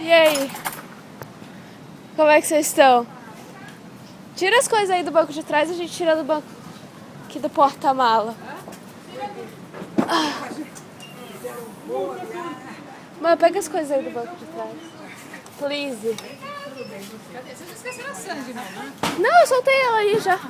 E aí? Como é que vocês estão? Tira as coisas aí do banco de trás e a gente tira do banco aqui do porta-mala. Mãe, pega as coisas aí do banco de trás. Please. Cadê? Vocês não esqueceram a Sandy, não, né? Não, eu soltei ela aí já.